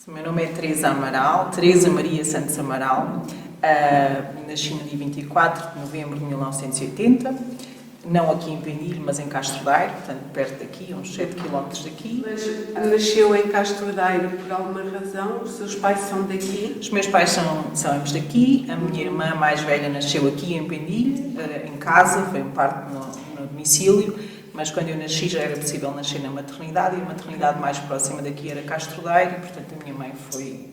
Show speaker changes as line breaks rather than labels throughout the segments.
O meu nome é Teresa Amaral, Teresa Maria Santos Amaral. Nasci no dia 24 de novembro de 1980, não aqui em Pendilho, mas em Castro Daire, portanto perto daqui, uns 7 km daqui.
Mas nasceu em Castro Daire por alguma razão? Os seus pais são daqui?
Os meus pais são ambos daqui, a minha irmã mais velha nasceu aqui em Pendilho, em casa, foi um parto no domicílio, mas quando eu nasci já era possível nascer na maternidade e a maternidade mais próxima daqui era Castro Daire e, portanto, a minha mãe foi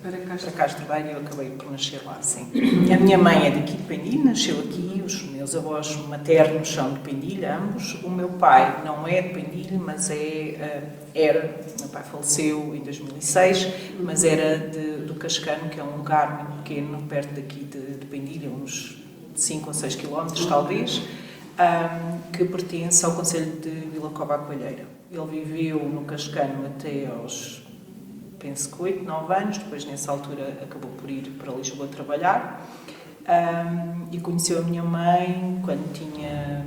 para Castro Daire e eu acabei por nascer lá, sim. A minha mãe é daqui de Pendilho, nasceu aqui, os meus avós maternos são de Pendilho, ambos. O meu pai não é de Pendilho, mas era, meu pai faleceu em 2006, mas era do Cascano, que é um lugar muito pequeno, perto daqui de Pendilho, uns 5 ou 6 quilómetros, talvez, que pertence ao concelho de Vila Cova à Coalheira. Ele viveu no Cascano até aos, penso que 8, 9 anos, depois nessa altura acabou por ir para Lisboa trabalhar, e conheceu a minha mãe quando tinha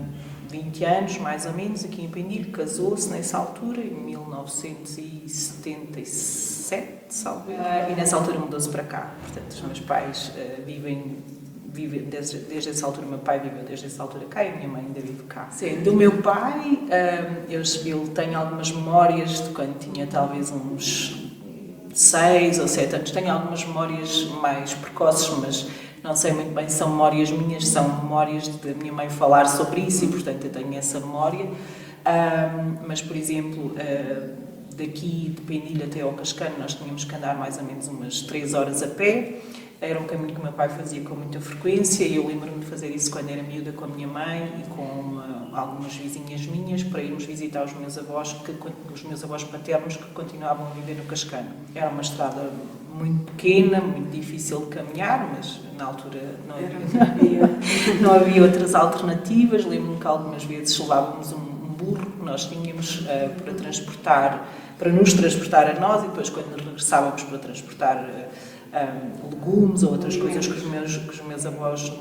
20 anos, mais ou menos, aqui em Pendilho, casou-se nessa altura, em 1977, salvo, e nessa altura mudou-se para cá. Portanto, os meus pais vivem desde essa altura, o meu pai viveu desde essa altura cá e a minha mãe ainda vive cá. Sim, do meu pai, eu tenho algumas memórias de quando tinha talvez uns 6 ou 7 anos, tenho algumas memórias mais precoces, mas não sei muito bem se são memórias minhas, são memórias da minha mãe falar sobre isso e, portanto, eu tenho essa memória. Mas, por exemplo, daqui de Pendilho até ao Cascano, nós tínhamos que andar mais ou menos umas 3 horas a pé. Era um caminho que o meu pai fazia com muita frequência e eu lembro-me de fazer isso quando era miúda com a minha mãe e com algumas vizinhas minhas para irmos visitar os meus avós paternos que continuavam a viver no Cascano. Era uma estrada muito pequena, muito difícil de caminhar, mas na altura não havia outras alternativas. Lembro-me que algumas vezes levávamos um burro que nós tínhamos para nos transportar a nós e depois quando regressávamos para transportar legumes ou outras coisas que os meus avós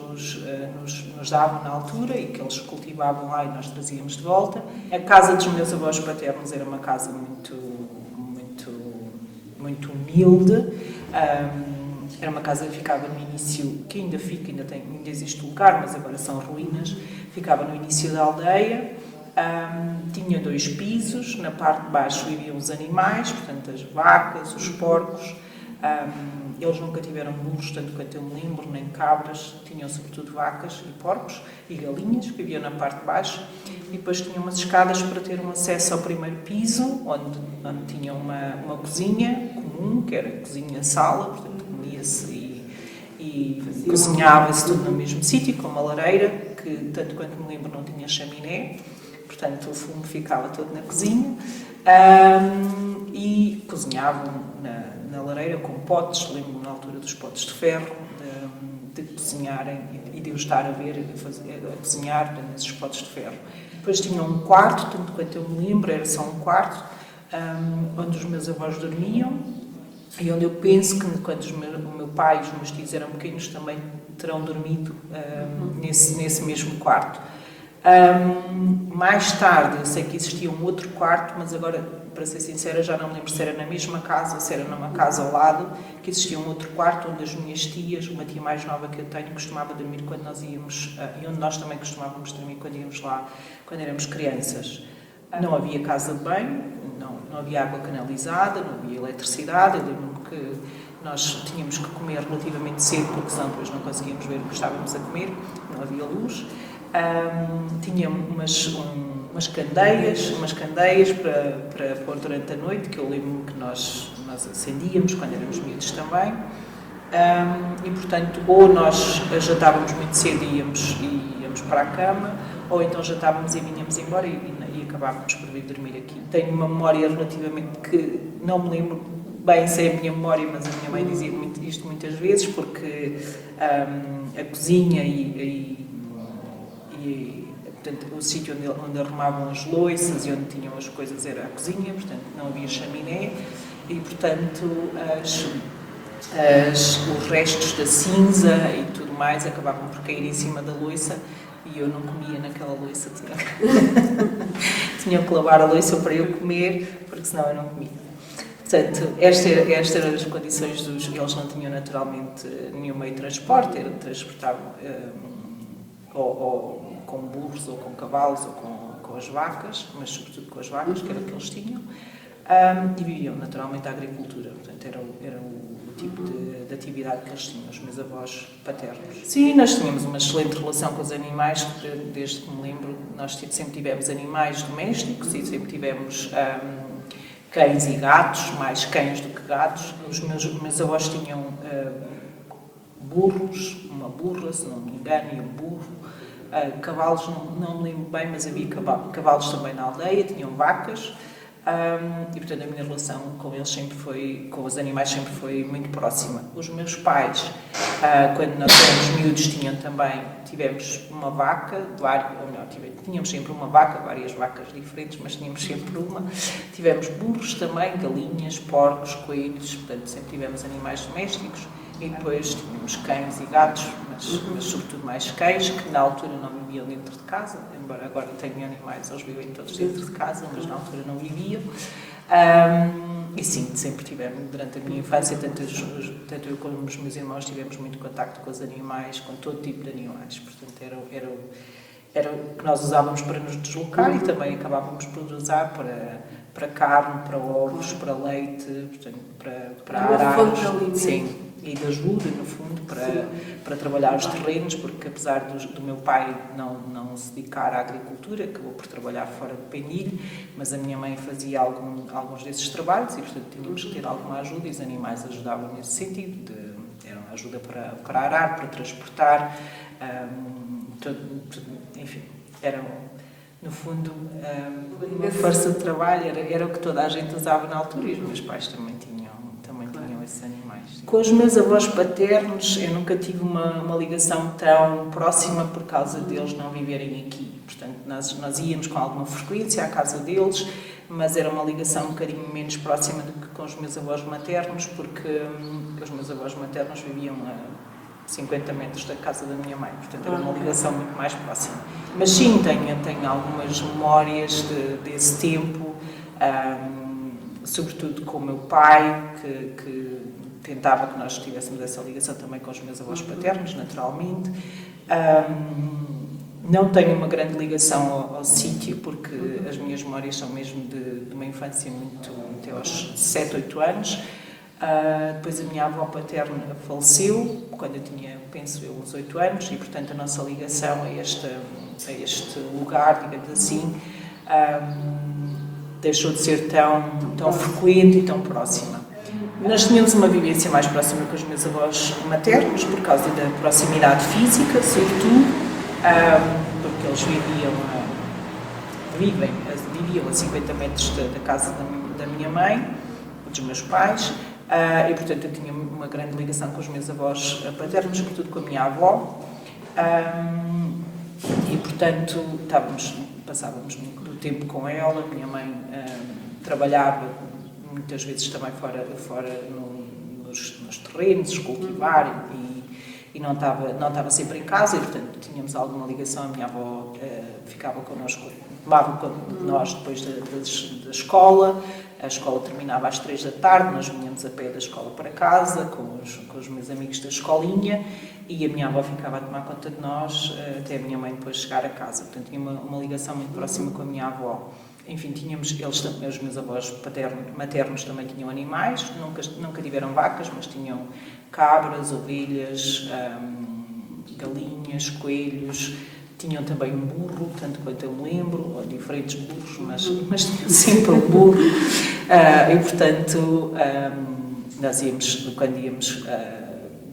nos davam na altura e que eles cultivavam lá e nós trazíamos de volta. A casa dos meus avós paternos era uma casa muito humilde. Era uma casa que ficava no início, que ainda existe lugar, mas agora são ruínas, ficava no início da aldeia. Tinha 2 pisos, na parte de baixo viviam os animais, portanto as vacas, os porcos. Eles nunca tiveram burros, tanto quanto eu me lembro, nem cabras, tinham sobretudo vacas e porcos e galinhas, que viviam na parte de baixo, e depois tinham umas escadas para ter um acesso ao primeiro piso, onde tinha uma cozinha comum, que era cozinha-sala, portanto comia-se e cozinhava-se tudo no mesmo sítio, com uma lareira, que tanto quanto me lembro não tinha chaminé, portanto o fumo ficava todo na cozinha, e cozinhavam na lareira com potes, lembro-me na altura dos potes de ferro, de cozinharem e de eu estar a ver a cozinhar nesses potes de ferro. Depois tinha um quarto, tanto quanto eu me lembro, era só um quarto, onde os meus avós dormiam e onde eu penso que quando o meu pai e os meus tios eram pequenos também terão dormido nesse mesmo quarto. Mais tarde, eu sei que existia um outro quarto, mas agora, para ser sincera, já não me lembro se era na mesma casa ou se era numa casa ao lado, que existia um outro quarto onde as minhas tias, uma tia mais nova que eu tenho, costumava dormir quando nós íamos, e onde nós também costumávamos dormir quando íamos lá, quando éramos crianças. Não havia casa de banho, não havia água canalizada, não havia eletricidade. Eu lembro-me que nós tínhamos que comer relativamente cedo, porque senão depois não conseguíamos ver o que estávamos a comer, não havia luz. Tinha umas candeias para pôr durante a noite, que eu lembro que nós acendíamos quando éramos miúdos também, e portanto ou nós jantávamos muito cedo e íamos para a cama, ou então jantávamos e vinhamos embora e acabávamos por vir dormir aqui. Tenho uma memória relativamente que não me lembro bem se é a minha memória, mas a minha mãe dizia isto muitas vezes, porque a cozinha portanto, o sítio onde arrumavam as louças e onde tinham as coisas era a cozinha, portanto não havia chaminé e, portanto, os restos da cinza e tudo mais acabavam por cair em cima da louça e eu não comia naquela louça, tinha que lavar a louça para eu comer, porque senão eu não comia. Portanto, esta eram as condições eles não tinham naturalmente nenhum meio de transporte, transportavam ou com burros, ou com cavalos, ou com as vacas, mas sobretudo com as vacas, que era o que eles tinham, e viviam naturalmente a agricultura, portanto era o tipo de atividade que eles tinham, os meus avós paternos. Sim, nós tínhamos uma excelente relação com os animais, desde que me lembro, nós sempre tivemos animais domésticos e sempre tivemos cães e gatos, mais cães do que gatos. Os meus avós tinham burros, uma burra, se não me engano, e um burro. Cavalos, não me lembro bem, mas havia cavalos também na aldeia, tinham vacas. E portanto a minha relação com eles com os animais sempre foi muito próxima. Os meus pais, quando nós éramos miúdos, tivemos uma vaca, tínhamos sempre uma vaca, várias vacas diferentes, mas tínhamos sempre uma. Tivemos burros também, galinhas, porcos, coelhos, portanto sempre tivemos animais domésticos. E depois tínhamos cães e gatos, mas sobretudo mais cães, que na altura não viviam dentro de casa, embora agora tenham animais, eles vivem todos dentro de casa, mas na altura não viviam. E sim, sempre tivemos, durante a minha infância, tanto eu como os meus irmãos tivemos muito contacto com os animais, com todo tipo de animais. Portanto, era o que nós usávamos para nos deslocar e também acabávamos por usar para carne, para ovos, para leite, portanto, para arar. Sim. E de ajuda, no fundo, para trabalhar os terrenos, porque apesar do meu pai não se dedicar à agricultura, acabou por trabalhar fora do Pendilho, mas a minha mãe fazia alguns desses trabalhos e, portanto, tínhamos que ter alguma ajuda e os animais ajudavam nesse sentido, eram ajuda para arar, para transportar, enfim, eram, no fundo, uma força de trabalho, era o que toda a gente usava na altura e os meus pais também tinham esses animais. Com os meus avós paternos eu nunca tive uma ligação tão próxima por causa deles não viverem aqui. Portanto, nós íamos com alguma frequência à casa deles, mas era uma ligação um bocadinho menos próxima do que com os meus avós maternos, porque os meus avós maternos viviam a 50 metros da casa da minha mãe, portanto era uma ligação muito mais próxima. Mas sim, tenho algumas memórias desse tempo, sobretudo com o meu pai, que tentava que nós tivéssemos essa ligação também com os meus avós paternos, naturalmente. Não tenho uma grande ligação ao sítio, porque as minhas memórias são mesmo de uma infância até aos 7, 8 anos. Depois a minha avó paterna faleceu, quando eu tinha, penso eu, uns 8 anos, e portanto a nossa ligação a este lugar, digamos assim, deixou de ser tão frequente e tão próxima. Nós tínhamos uma vivência mais próxima com os meus avós maternos, por causa da proximidade física, sobretudo, porque eles viviam a 50 metros da casa da minha mãe, dos meus pais, e portanto eu tinha uma grande ligação com os meus avós paternos, sobretudo com a minha avó, e portanto passávamos muito tempo com ela. Minha mãe trabalhava muitas vezes também fora nos terrenos, cultivar, e não estava sempre em casa, e portanto tínhamos alguma ligação. A minha avó ficava connosco, tomava conta de nós depois da escola. A escola terminava às 3 da tarde, nós vinhamos a pé da escola para casa, com os meus amigos da escolinha, e a minha avó ficava a tomar conta de nós até a minha mãe depois chegar a casa. Portanto, tinha uma ligação muito próxima com a minha avó. Enfim, os meus avós maternos também tinham animais, nunca tiveram vacas, mas tinham cabras, ovelhas, galinhas, coelhos. Tinham também um burro, tanto quanto eu me lembro, ou diferentes burros, mas tinham sempre um burro. E, portanto, nós quando íamos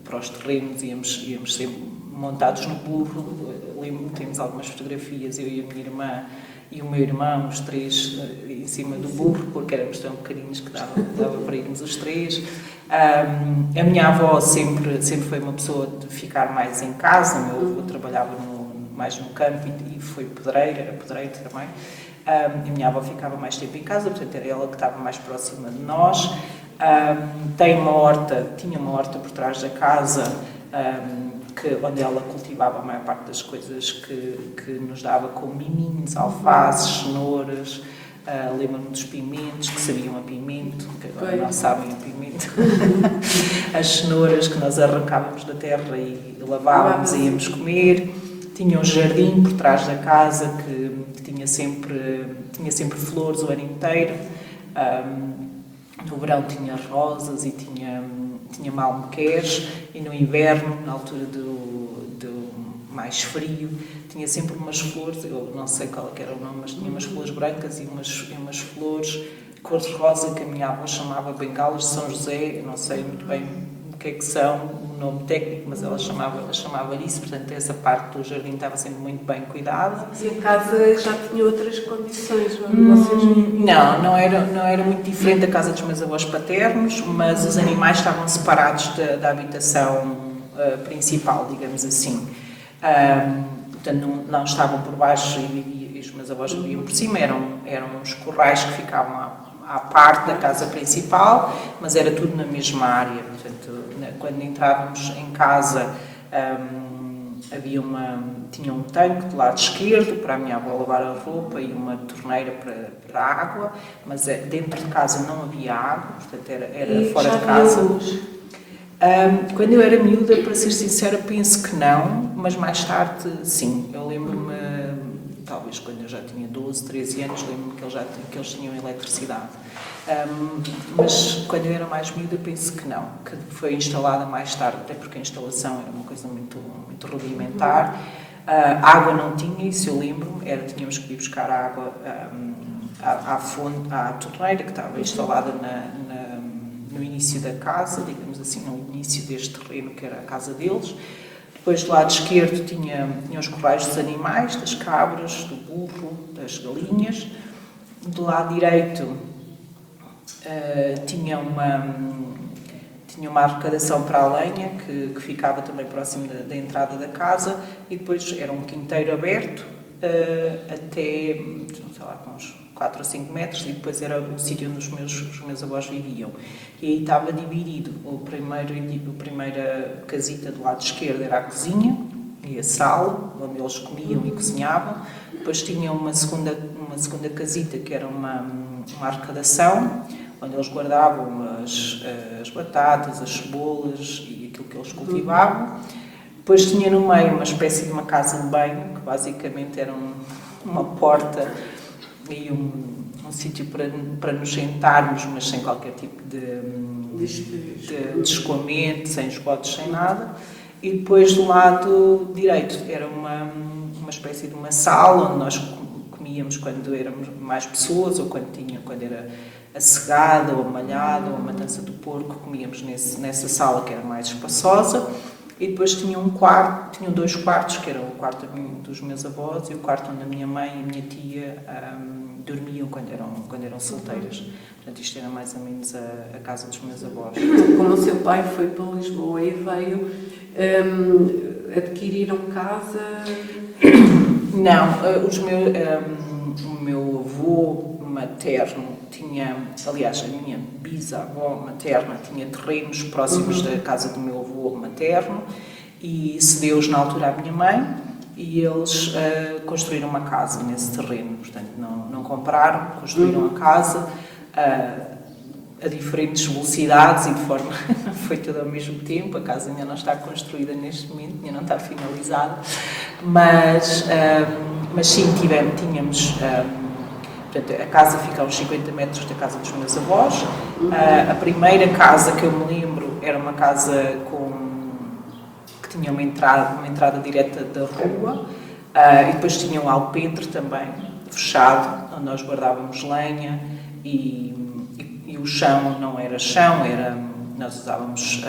para os terrenos, íamos sempre montados no burro. Lembro-me, temos algumas fotografias, eu e a minha irmã e o meu irmão, os três em cima do burro, porque éramos tão pequeninos que dava para irmos os três. A minha avó sempre foi uma pessoa de ficar mais em casa. O meu avô trabalhava mais no campo e foi era pedreiro também. A minha avó ficava mais tempo em casa, portanto era ela que estava mais próxima de nós. Tinha uma horta por trás da casa, onde ela cultivava a maior parte das coisas que nos dava, como miminhos, alfaces, cenouras, Lembro-me dos pimentos, que sabiam a pimento, que agora não sabem a pimento. As cenouras que nós arrancávamos da terra e lavávamos e íamos comer. Tinha um jardim por trás da casa que tinha sempre flores o ano inteiro. No verão tinha rosas e tinha malmequeres, e no inverno, na altura do mais frio, tinha sempre umas flores, eu não sei qual era o nome, mas tinha umas flores brancas e umas flores cor-de-rosa que a minha avó chamava bengalas de São José. Eu não sei muito bem o que é que são, o nome técnico, mas ela chamava isso. Portanto, essa parte do jardim estava sempre muito bem cuidada.
E a casa já tinha outras condições?
Não era muito diferente da casa dos meus avós paternos, mas os animais estavam separados da habitação principal, digamos assim. Portanto, não estavam por baixo e os meus avós viviam por cima. Eram uns corrais que ficavam à parte da casa principal, mas era tudo na mesma área. Portanto, quando entrávamos em casa, tinha um tanque do lado esquerdo para a minha avó lavar a roupa e uma torneira para a água, mas dentro de casa não havia água, portanto era fora de casa. Quando eu era miúda, para ser sincera, penso que não, mas mais tarde, sim. Eu lembro-me, talvez quando eu já tinha 12, 13 anos, lembro-me que eles tinham eletricidade. Mas quando eu era mais miúda, penso que não, que foi instalada mais tarde, até porque a instalação era uma coisa muito, muito rudimentar. Água não tinha, isso eu lembro-me, tínhamos que ir buscar água à fonte, à torneira que estava instalada no início da casa, digamos assim, no início deste terreno que era a casa deles. Depois do lado esquerdo tinha os corrais dos animais, das cabras, do burro, das galinhas. Do lado direito tinha uma arrecadação para a lenha que ficava também próximo da entrada da casa, e depois era um quinteiro aberto até, sei lá, uns 4 ou 5 metros, e depois era o sítio onde os meus avós viviam. E aí estava dividido. A primeira casita do lado esquerdo era a cozinha e a sala, onde eles comiam e cozinhavam. Depois tinha uma segunda casita, que era uma arrecadação, onde eles guardavam as batatas, as cebolas e aquilo que eles cultivavam. Depois tinha no meio uma espécie de uma casa de banho, que basicamente era uma porta e um sítio para nos sentarmos, mas sem qualquer tipo de escoamento, sem esgotos, sem nada. E depois do lado direito era uma espécie de uma sala onde nós comíamos quando éramos mais pessoas, ou quando era a cegada, ou a malhada, ou a matança do porco, comíamos nessa sala que era mais espaçosa. E depois tinham 2 quartos, que era o quarto dos meus avós e o quarto onde a minha mãe e a minha tia dormiam quando eram solteiras. Portanto, isto era mais ou menos a casa dos meus avós.
Como o seu pai foi para Lisboa e veio, adquiriram casa?
Não, o meu avô materno aliás, a minha bisavó materna tinha terrenos próximos da casa do meu avô materno e cedeu-os na altura à minha mãe, e eles construíram uma casa nesse terreno. Portanto, não compraram, construíram a casa a diferentes velocidades e de forma não foi tudo ao mesmo tempo. A casa ainda não está construída neste momento, ainda não está finalizada, mas sim, tínhamos. Portanto, a casa fica a uns 50 metros da casa dos meus avós. A primeira casa que eu me lembro era uma casa que tinha uma entrada direta da rua, e depois tinha um alpendre também, fechado, onde nós guardávamos lenha, e o chão não era chão, nós usávamos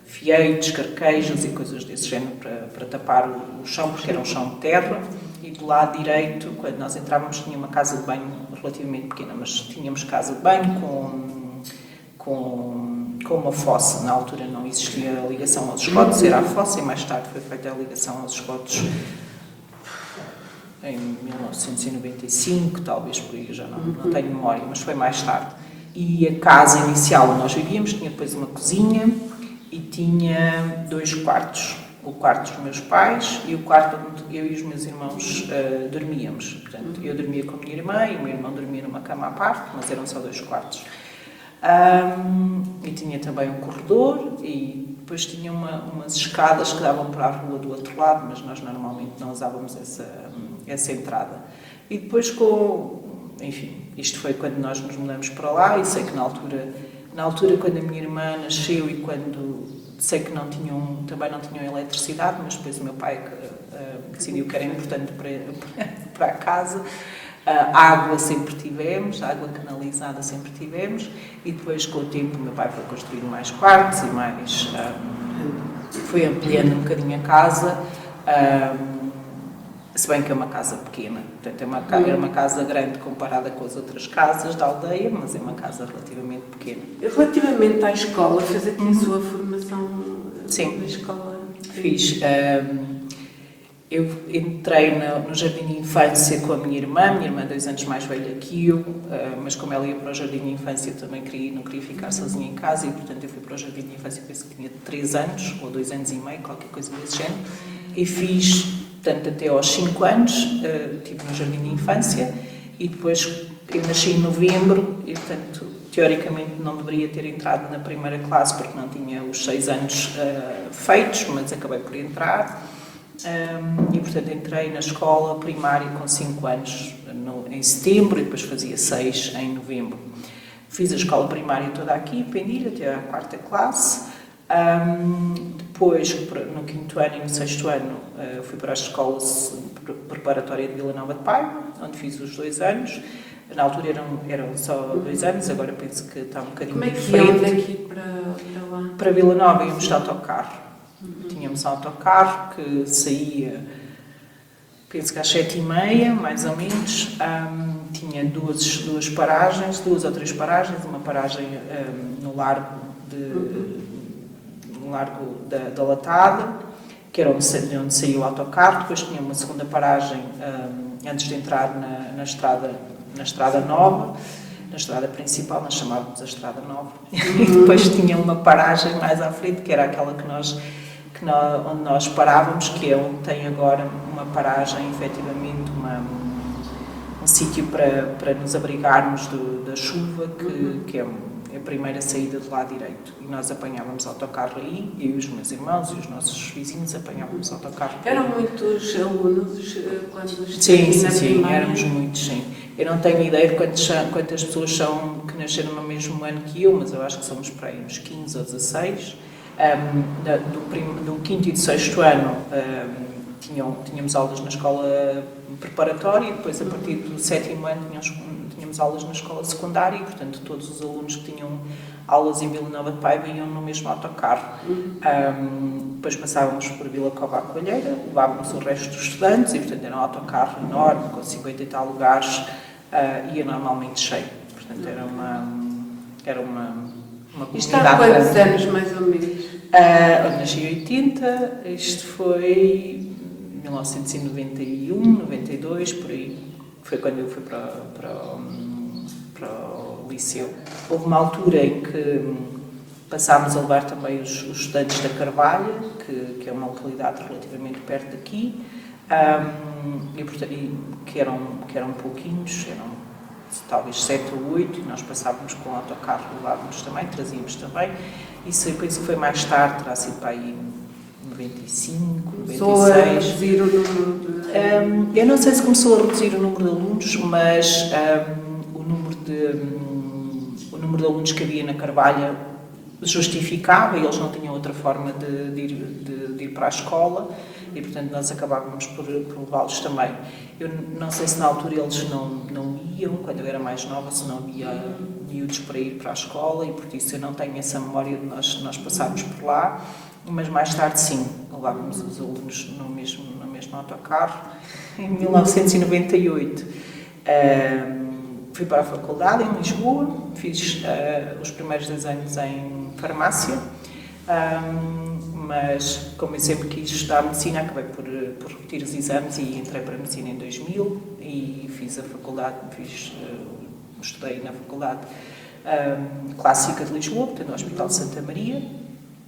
fieiros, carquejas e coisas desse género para tapar o chão, porque era um chão de terra. E do lado direito, quando nós entrávamos, tinha uma casa de banho relativamente pequena, mas tínhamos casa de banho com uma fossa. Na altura não existia a ligação aos esgotos, era a fossa, e mais tarde foi feita a ligação aos esgotos em 1995, talvez por aí, já não tenho memória, mas foi mais tarde. E a casa inicial onde nós vivíamos tinha depois uma cozinha e tinha 2 quartos. o quarto dos meus pais e o quarto onde eu e os meus irmãos dormíamos. Portanto, eu dormia com a minha irmã e o meu irmão dormia numa cama à parte, mas eram só 2 quartos. E tinha também um corredor e depois tinha umas escadas que davam para a rua do outro lado, mas nós normalmente não usávamos essa entrada. E depois enfim, isto foi quando nós nos mudamos para lá e sei que na altura quando a minha irmã nasceu e quando sei que também não tinham eletricidade, mas depois o meu pai decidiu que era importante para a casa. Água sempre tivemos, água canalizada sempre tivemos e depois com o tempo o meu pai foi construindo mais quartos e foi ampliando um bocadinho a casa, se bem que é uma casa pequena, portanto era uma casa grande comparada com as outras casas da aldeia, mas é uma casa relativamente pequena.
Relativamente à escola, fez aqui a sua formação
Sim.
na escola?
Fiz. Eu entrei no jardim de infância com a minha irmã 2 anos mais velha que eu, mas como ela ia para o jardim de infância também não queria ficar sozinha em casa e portanto eu fui para o jardim de infância, penso que tinha 3 anos ou 2 anos e meio, qualquer coisa desse género, e fiz, portanto, até aos 5 anos, estive no jardim de infância e depois eu nasci em novembro e portanto teoricamente não deveria ter entrado na primeira classe porque não tinha os 6 anos feitos, mas acabei por entrar. E portanto entrei na escola primária com 5 anos em setembro e depois fazia 6 em novembro. Fiz a escola primária toda aqui, em Pendilha, até à 4ª classe. Depois, no 5º ano e no 6º ano, fui para a escola preparatória de Vila Nova de Paiva, onde fiz os 2 anos. Na altura eram só 2 anos, agora penso que está um bocadinho diferente.
Como é que iam daqui para lá?
Para Vila Nova íamos de autocarro. Tínhamos um autocarro que saía, penso que às 7h30, mais ou menos. Tinha duas paragens, 2 ou 3 paragens, uma paragem no largo da Latada, que era onde saía o autocarro. Depois tinha uma segunda paragem antes de entrar na estrada nova, na estrada principal, nós chamávamos a estrada nova. E depois tinha uma paragem mais à frente, que era aquela onde nós parávamos, que é onde tem agora uma paragem, efetivamente, um sítio para nos abrigarmos da chuva, que é a primeira saída do lado direito. E nós apanhávamos autocarro aí, eu e os meus irmãos e os nossos vizinhos apanhávamos autocarro.
Eram muitos alunos quando
Sim, éramos muitos, sim. Eu não tenho ideia de quantas pessoas são que nasceram no mesmo ano que eu, mas eu acho que somos para aí uns 15 ou 16. Do 5º e do 6º ano tínhamos aulas na escola preparatória e depois a partir do 7º ano tínhamos aulas na escola secundária e portanto todos os alunos que tinham aulas em Vila Nova de Paiva iam no mesmo autocarro. Depois passávamos por Vila Cova à Coalheira, levávamos o resto dos estudantes e portanto era um autocarro enorme com 50 e tal lugares, ia normalmente cheio, portanto era uma
Isto há quantos anos, mais ou menos?
Eu nasci em 80, isto foi 1991, 92, por aí. Foi quando eu fui para o liceu. Houve uma altura em que passámos a levar também os estudantes da Carvalha, que é uma localidade relativamente perto daqui, que eram pouquinhos, eram talvez 7 ou 8, e nós passávamos com o autocarro, levávamos também, trazíamos também. Isso eu penso que foi mais tarde, terá sido para aí 95, 96.
Começou a reduzir o número de...
Eu não sei se começou a reduzir o número de alunos, mas o número de alunos que havia na Carvalha justificava, e eles não tinham outra forma de ir para a escola, e portanto nós acabávamos por levá-los também. Eu não sei se na altura eles não iam, quando eu era mais nova, se não havia miúdos para ir para a escola, e por isso eu não tenho essa memória de nós passarmos por lá, mas mais tarde sim, levávamos os alunos no mesmo autocarro. Em 1998 fui para a faculdade em Lisboa, fiz os primeiros 2 anos em farmácia, mas como eu sempre quis estudar medicina, acabei por repetir os exames e entrei para a medicina em 2000 e fiz a faculdade, estudei na Faculdade Clássica de Lisboa, portanto no Hospital de Santa Maria,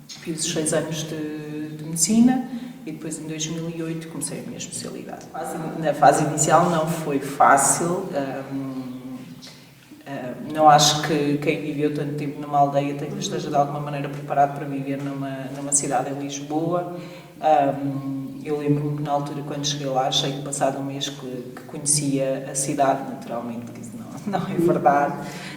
fiz os 6 anos de medicina e depois em 2008 comecei a minha especialidade. Na fase inicial não foi fácil, não acho que quem viveu tanto tempo numa aldeia esteja de alguma maneira preparado para viver numa cidade em Lisboa. Eu lembro-me que na altura, quando cheguei lá, achei que passado um mês que conhecia a cidade, naturalmente, porque isso não é verdade,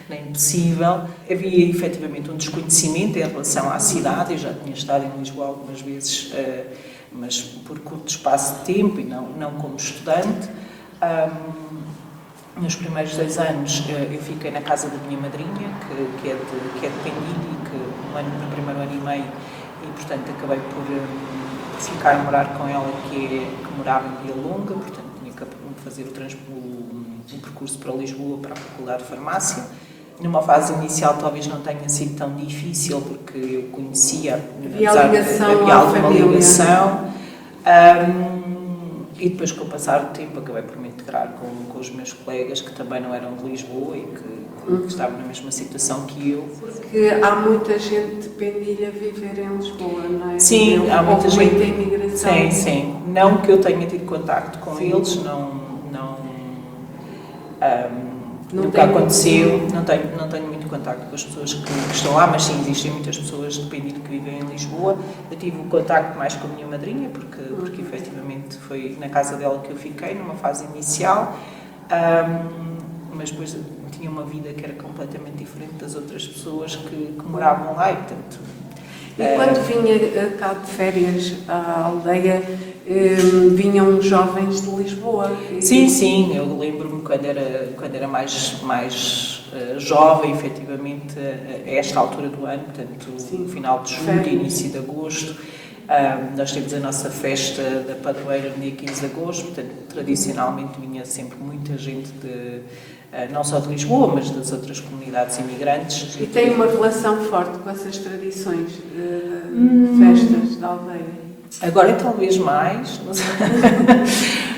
nem possível. Havia efetivamente um desconhecimento em relação à cidade. Eu já tinha estado em Lisboa algumas vezes, mas por curto espaço de tempo e não como estudante. Nos primeiros 2 anos eu fiquei na casa da minha madrinha, que é de Pendilho, e que no primeiro ano e meio, e portanto acabei por ficar a morar com ela, que morava em Via Longa, portanto tinha que fazer o percurso para Lisboa, para a Faculdade de Farmácia. Numa fase inicial talvez não tenha sido tão difícil, porque eu conhecia, havia alguma ligação. E depois, com o passar do tempo, acabei por me integrar com os meus colegas, que também não eram de Lisboa e que estavam na mesma situação que eu.
Porque há muita gente de Pendilho a viver em Lisboa, não é?
Sim, há muita gente.
Muita imigração.
Sim. Não que eu tenha tido contacto com eles, nunca aconteceu, não tenho muito contacto com as pessoas que estão lá, mas sim, existem muitas pessoas de Pendilho que vivem em Lisboa. Eu tive o contacto mais com a minha madrinha, porque efetivamente foi na casa dela que eu fiquei, numa fase inicial, mas depois tinha uma vida que era completamente diferente das outras pessoas que moravam lá, e portanto...
E quando vinha cá de férias à aldeia, vinham jovens de Lisboa?
Sim, eu lembro-me quando era mais jovem, efetivamente, a esta altura do ano, portanto, no final de julho, início de agosto. Nós temos a nossa festa da padroeira no dia 15 de agosto, portanto, tradicionalmente vinha sempre muita gente não só de Lisboa, mas das outras comunidades imigrantes.
E tem uma relação forte com essas tradições de festas da aldeia?
Agora talvez mais,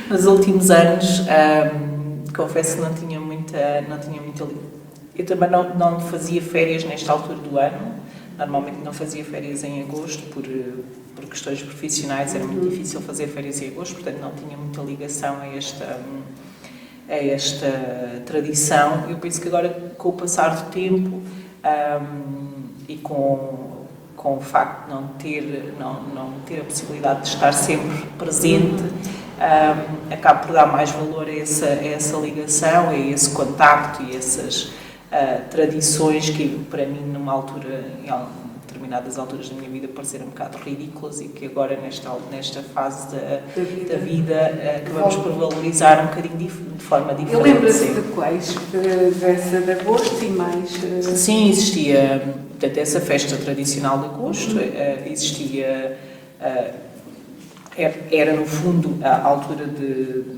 nos últimos anos, confesso que não tinha muita eu também não fazia férias nesta altura do ano, normalmente não fazia férias em agosto, por questões profissionais era muito difícil fazer férias em agosto, portanto não tinha muita ligação a esta tradição. Eu penso que agora, com o passar do tempo e com o facto de não ter a possibilidade de estar sempre presente, acabo por dar mais valor a essa ligação, a esse contacto e essas tradições que, para mim, numa altura, em determinadas alturas da minha vida, pareceram um bocado ridículas, e que agora, nesta fase da vida, acabamos por valorizar um bocadinho de forma diferente.
Eu lembro-se de quais? Dessa de agosto e mais?
Sim, existia, portanto, essa festa tradicional de agosto, existia, era no fundo a altura de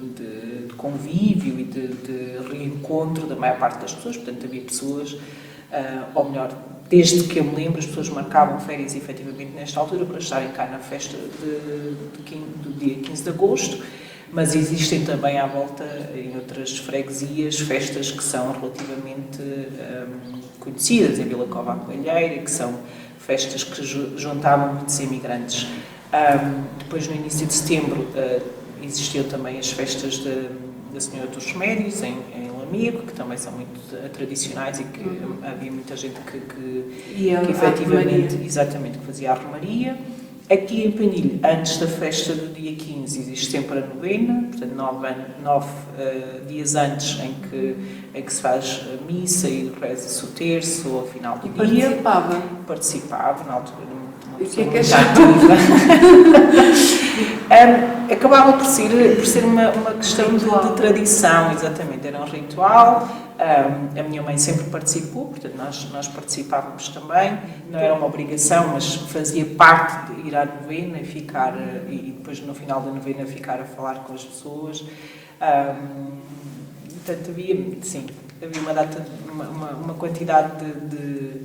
convívio e de reencontro da maior parte das pessoas, portanto havia pessoas, ou melhor, desde que eu me lembro, as pessoas marcavam férias efetivamente nesta altura para estarem cá na festa do dia 15 de agosto, mas existem também à volta, em outras freguesias, festas que são relativamente conhecidas, em Vila Cova à Coelheira, que são festas que juntavam muitos imigrantes. Depois, no início de setembro, existiam também as festas da Senhora dos Remédios, em Lamego, que também são muito tradicionais, e que havia muita gente que efetivamente, exatamente, que fazia a romaria. Aqui em Pendilho, antes da festa do dia 15, existe sempre a novena, portanto 9 dias antes em que se faz a missa e reza-se o terço ao final do dia. Participava, na altura, uma pessoa muito ativa. Acabava por ser uma questão de tradição, exatamente, era um ritual. A minha mãe sempre participou, portanto nós participávamos também, não era uma obrigação, mas fazia parte de ir à novena e depois no final da novena ficar a falar com as pessoas. Portanto havia uma quantidade de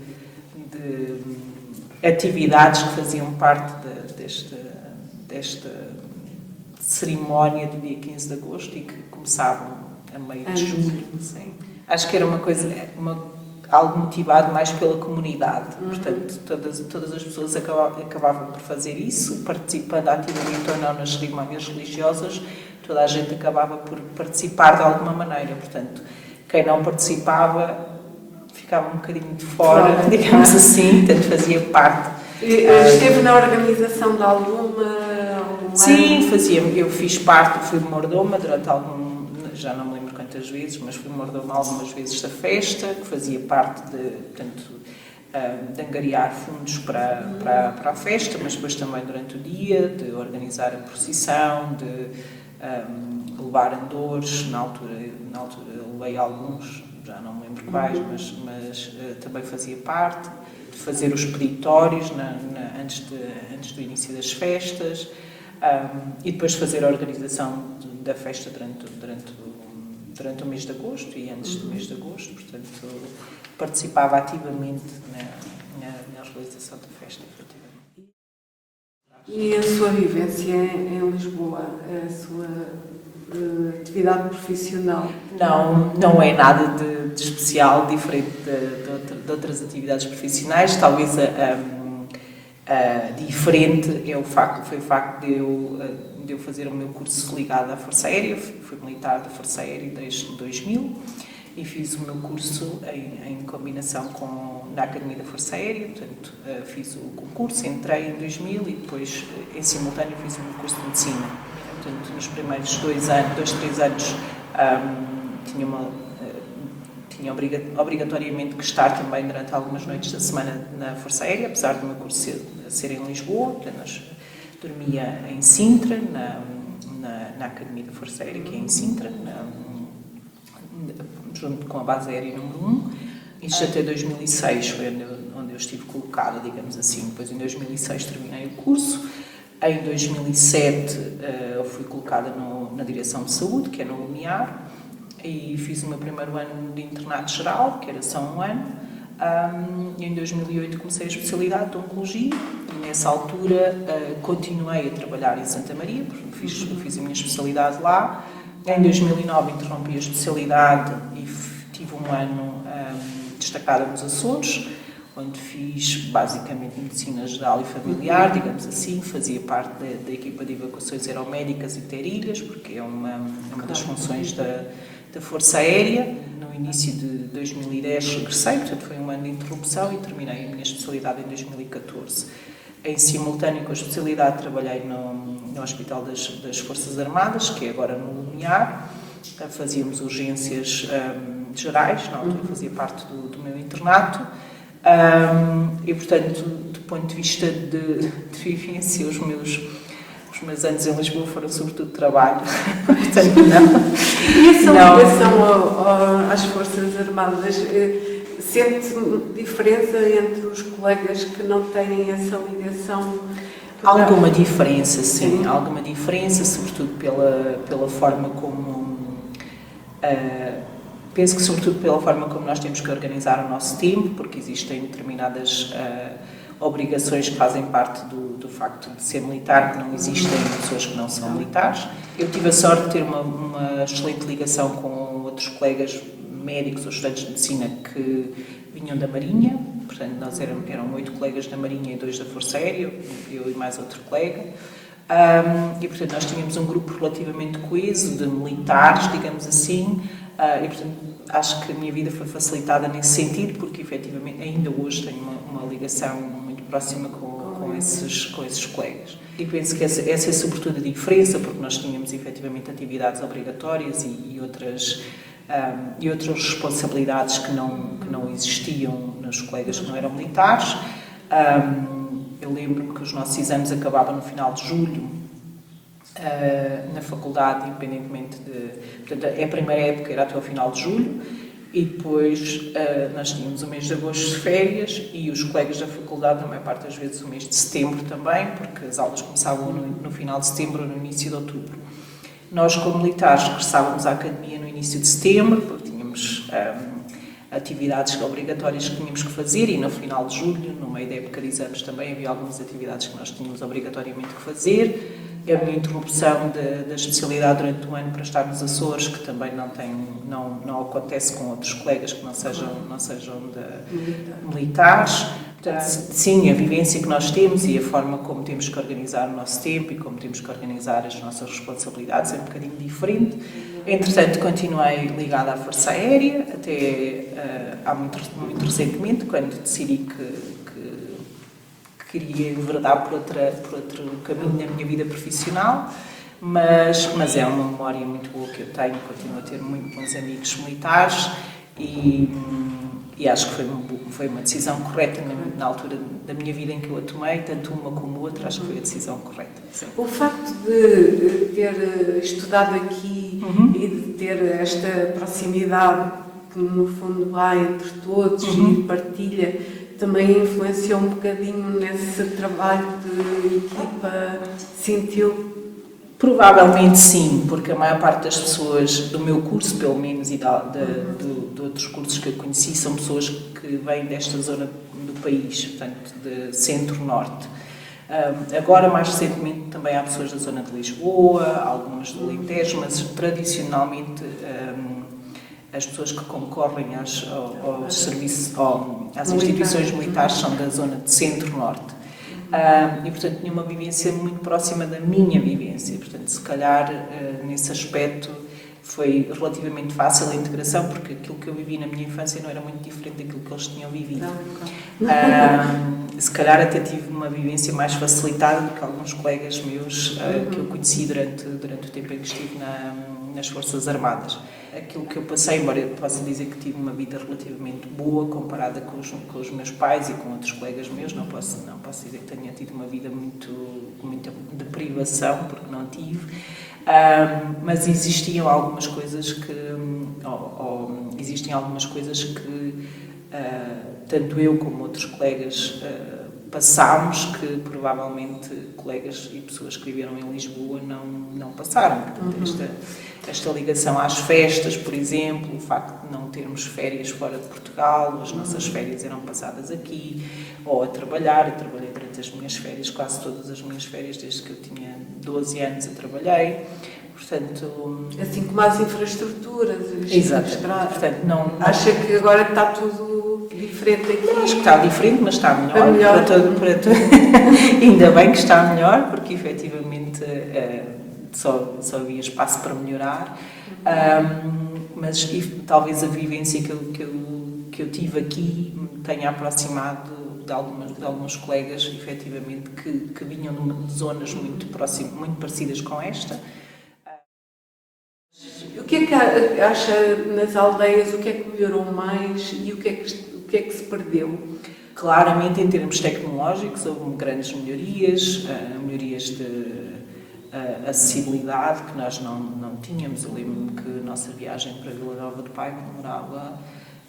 atividades que faziam parte desta cerimónia do dia 15 de agosto e que começavam a meio de julho. Sim. Acho que era uma coisa, algo motivado mais pela comunidade. Portanto, todas as pessoas acabavam por fazer isso, participando ativamente ou não nas cerimónias religiosas, toda a gente acabava por participar de alguma maneira. Portanto, quem não participava ficava um bocadinho de fora, digamos assim, portanto fazia parte.
Esteve na organização de alguma?
Sim, eu fiz parte, fui mordoma durante já não me lembro quantas vezes, mas fui mordoma algumas vezes da festa, que fazia parte de angariar fundos para a festa, mas depois também durante o dia, de organizar a procissão, de levar andores, na altura levei alguns, já não me lembro quais, mas também fazia parte, de fazer os peditórios antes do início das festas, e depois fazer a organização da festa durante o mês de agosto e antes do mês de agosto, portanto participava ativamente na realização da festa, efetivamente.
E a sua vivência em Lisboa, a sua atividade profissional?
Não é nada de especial, diferente de outras atividades profissionais. Talvez diferente foi o facto de eu fazer o meu curso ligado à Força Aérea. Fui militar da Força Aérea desde 2000 e fiz o meu curso em combinação na Academia da Força Aérea. Portanto, fiz o concurso, entrei em 2000 e depois, em simultâneo, fiz o meu curso de Medicina. Portanto, nos primeiros 3 anos, tinha obrigatoriamente que estar também durante algumas noites da semana na Força Aérea, apesar do meu curso ser em Lisboa. Portanto, nós dormia em Sintra, na Academia da Força Aérea, que é em Sintra, junto com a base aérea número 1. Isto até 2006 foi onde eu estive colocada, digamos assim. Depois, em 2006, terminei o curso. Em 2007, eu fui colocada na Direção de Saúde, que é no Lumiar, e fiz o meu primeiro ano de internato geral, que era só um ano. E em 2008 comecei a especialidade de Oncologia e nessa altura continuei a trabalhar em Santa Maria, porque fiz a minha especialidade lá. Em 2009 interrompi a especialidade e tive um ano destacada nos Açores, onde fiz basicamente medicina geral e familiar, digamos assim. Fazia parte da equipa de evacuações aeromédicas e terilhas, porque é uma das funções da Força Aérea. No início de 2010 regressei, portanto foi um ano de interrupção e terminei a minha especialidade em 2014. Em simultâneo com a especialidade trabalhei no Hospital das Forças Armadas, que é agora no Lumiar. Fazíamos urgências gerais, na altura fazia parte do meu internato. E, portanto, do ponto de vista de vivência, os meus anos em Lisboa foram sobretudo trabalho. Portanto, não.
E essa ligação às Forças Armadas, sente diferença entre os colegas que não têm essa ligação?
Alguma diferença, sim. Alguma diferença, sobretudo pela forma como... penso que sobretudo pela forma como nós temos que organizar o nosso tempo, porque existem determinadas obrigações que fazem parte do facto de ser militar, que não existem pessoas que não são militares. Eu tive a sorte de ter uma excelente ligação com outros colegas médicos ou estudantes de medicina que vinham da Marinha. Portanto, nós eram 8 colegas da Marinha e 2 da Força Aérea, eu e mais outro colega. E, portanto, nós tínhamos um grupo relativamente coeso de militares, digamos assim. E, portanto, acho que a minha vida foi facilitada nesse sentido, porque, efetivamente, ainda hoje tenho uma ligação muito próxima com esses colegas. E penso que essa é, sobretudo, a diferença, porque nós tínhamos, efetivamente, atividades obrigatórias e outras responsabilidades que não existiam nos colegas que não eram militares. Eu lembro-me que os nossos exames acabavam no final de julho, na faculdade, independentemente de... Portanto, a primeira época era até ao final de julho, e depois nós tínhamos o mês de agosto de férias, e os colegas da faculdade, na maior parte das vezes, o mês de setembro também, porque as aulas começavam no final de setembro ou no início de outubro. Nós, como militares, regressávamos à academia no início de setembro, porque tínhamos atividades obrigatórias que tínhamos que fazer, e no final de julho, no meio da época de exames, também havia algumas atividades que nós tínhamos obrigatoriamente que fazer. a minha interrupção da especialidade durante o ano para estar nos Açores, que também não acontece com outros colegas que não sejam militares. Portanto, sim, a vivência que nós temos e a forma como temos que organizar o nosso tempo e como temos que organizar as nossas responsabilidades é um bocadinho diferente. Entretanto, continuei ligada à Força Aérea, até há muito recentemente, quando decidi que queria enverdar por outro caminho na minha vida profissional, mas é uma memória muito boa que eu tenho, continuo a ter muito bons amigos militares e acho que foi uma decisão correta na altura da minha vida em que eu a tomei, tanto uma como outra, acho que foi a decisão correta. Sim.
O facto de ter estudado aqui e de ter esta proximidade que no fundo há entre todos e partilha, também influenciou um bocadinho nesse trabalho de equipa? Sentiu?
Provavelmente sim, porque a maior parte das pessoas do meu curso, pelo menos, e de outros cursos que eu conheci, são pessoas que vêm desta zona do país, portanto, de centro-norte. Agora, mais recentemente, também há pessoas da zona de Lisboa, algumas do Alentejo, mas tradicionalmente as pessoas que concorrem aos serviços, às instituições militares são da zona de centro-norte. E, portanto, tinha uma vivência muito próxima da minha vivência. Portanto, se calhar, nesse aspecto, foi relativamente fácil a integração, porque aquilo que eu vivi na minha infância não era muito diferente daquilo que eles tinham vivido. Se calhar até tive uma vivência mais facilitada do que alguns colegas meus que eu conheci durante o tempo em que estive nas Forças Armadas. Aquilo que eu passei, embora eu possa dizer que tive uma vida relativamente boa comparada com os meus pais e com outros colegas meus, não posso dizer que tenha tido uma vida muito de privação, porque não tive, mas existiam algumas coisas existem algumas coisas que tanto eu como outros colegas passámos, que provavelmente colegas e pessoas que viveram em Lisboa não passaram. Portanto, esta ligação às festas, por exemplo, o facto de não termos férias fora de Portugal, as nossas férias eram passadas aqui, ou a trabalhar. Eu trabalhei durante as minhas férias, quase todas as minhas férias, desde que eu tinha 12 anos eu trabalhei. Portanto,
assim como as infraestruturas.
Exato. Portanto, não
acha que agora está tudo diferente aqui?
Acho que está diferente, mas está melhor. Para todo. Ainda bem que está melhor, porque efetivamente só havia espaço para melhorar. Mas talvez a vivência que eu tive aqui me tenha aproximado de alguns colegas, efetivamente, que vinham de zonas muito parecidas com esta.
O que é que acha nas aldeias, o que é que melhorou mais e o que é que se perdeu?
Claramente, em termos tecnológicos, houve grandes melhorias, melhorias de acessibilidade que nós não tínhamos. Eu lembro-me que a nossa viagem para Vila Nova de Paiva demorava,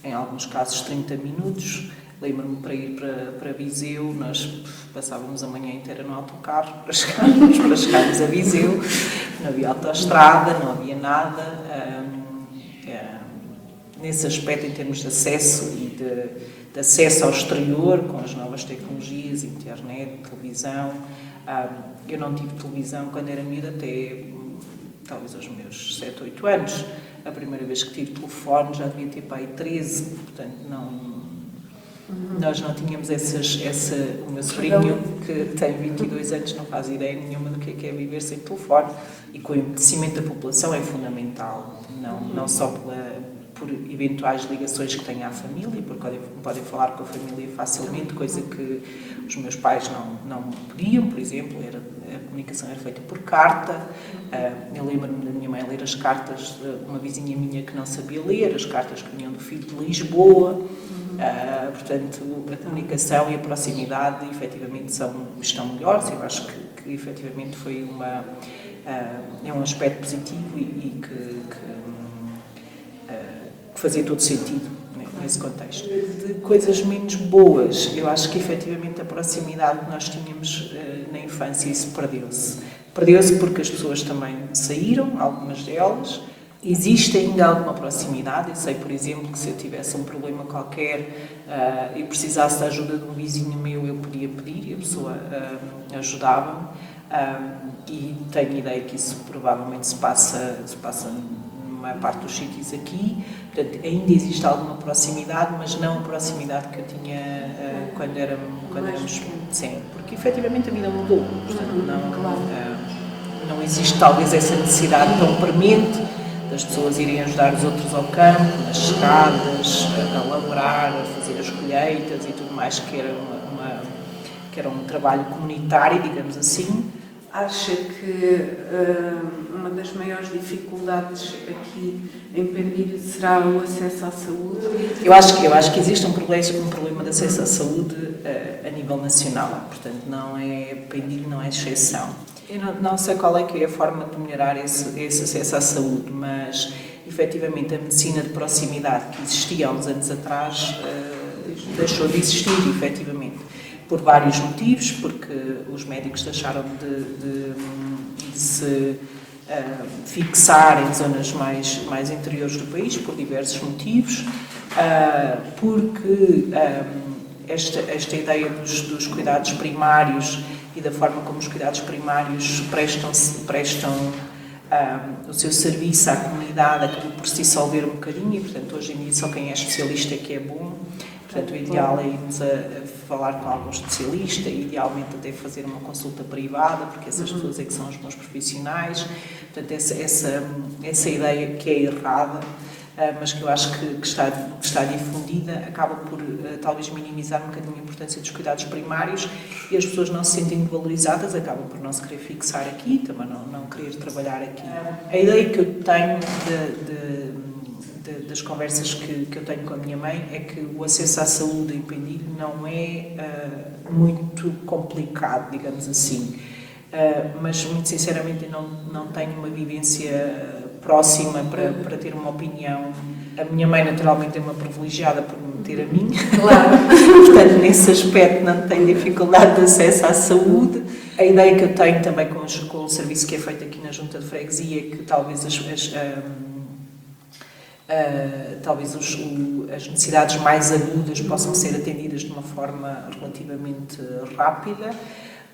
em alguns casos, 30 minutos. Lembro-me para ir para Viseu, nós passávamos a manhã inteira no autocarro para chegarmos a Viseu. Não havia autoestrada, não havia nada. Nesse aspecto, em termos de acesso e de acesso ao exterior, com as novas tecnologias, internet, televisão. Eu não tive televisão quando era miúda, até talvez aos meus 7, 8 anos. A primeira vez que tive telefone já devia ter para aí 13, portanto nós não tínhamos o meu sobrinho, que tem 22 anos, não faz ideia nenhuma do que é viver sem telefone. E com o envelhecimento da população é fundamental, não só por eventuais ligações que tenha à família, porque podem falar com a família facilmente, coisa que os meus pais não podiam, por exemplo, a comunicação era feita por carta. Eu lembro-me da minha mãe ler as cartas de uma vizinha minha que não sabia ler, as cartas que vinham do filho de Lisboa. Portanto, a comunicação e a proximidade efetivamente estão melhores. Eu acho que efetivamente foi é um aspecto positivo e que fazia todo sentido, né, nesse contexto. De coisas menos boas, eu acho que efetivamente a proximidade que nós tínhamos na infância, isso perdeu-se. Perdeu-se porque as pessoas também saíram, algumas delas. Existe ainda alguma proximidade. Eu sei, por exemplo, que se eu tivesse um problema qualquer e precisasse da ajuda de um vizinho meu, eu podia pedir e a pessoa ajudava-me. e tenho ideia que isso provavelmente se passa na maior parte dos sítios aqui. Portanto, ainda existe alguma proximidade, mas não a proximidade que eu tinha quando éramos. Sim, porque efetivamente a vida mudou. Portanto, não existe talvez essa necessidade tão premente das pessoas irem ajudar os outros ao campo, nas chegadas, a labrar, a fazer as colheitas e tudo mais, que era um trabalho comunitário, digamos assim.
Acha que uma das maiores dificuldades aqui em Pendilho será o acesso à saúde?
Eu acho que existe um problema de acesso à saúde a nível nacional, portanto Pendilho não é exceção. Eu não sei qual é que é a forma de melhorar esse acesso à saúde, mas efetivamente a medicina de proximidade que existia há uns anos atrás deixou de existir, efetivamente. Por vários motivos, porque os médicos deixaram de se fixar em zonas mais interiores do país, por diversos motivos, porque esta ideia dos cuidados primários e da forma como os cuidados primários prestam o seu serviço à comunidade acabou por se dissolver um bocadinho e, portanto, hoje em dia só quem é especialista é que é bom. Portanto, o ideal é irmos a falar com algum especialista, idealmente até fazer uma consulta privada, porque essas pessoas é que são os bons profissionais. Portanto, essa ideia que é errada, mas que eu acho que está difundida, acaba por talvez minimizar um bocadinho a importância dos cuidados primários e as pessoas não se sentem valorizadas, acabam por não se querer fixar aqui, também não querer trabalhar aqui. A ideia que eu tenho das conversas que eu tenho com a minha mãe é que o acesso à saúde em Pendilho não é muito complicado, digamos assim, mas muito sinceramente não tenho uma vivência próxima para ter uma opinião. A minha mãe naturalmente é uma privilegiada por me ter a mim,
claro.
Portanto nesse aspecto não tenho dificuldade de acesso à saúde. A ideia que eu tenho também com o serviço que é feito aqui na Junta de Freguesia é que talvez as necessidades mais agudas possam ser atendidas de uma forma relativamente rápida.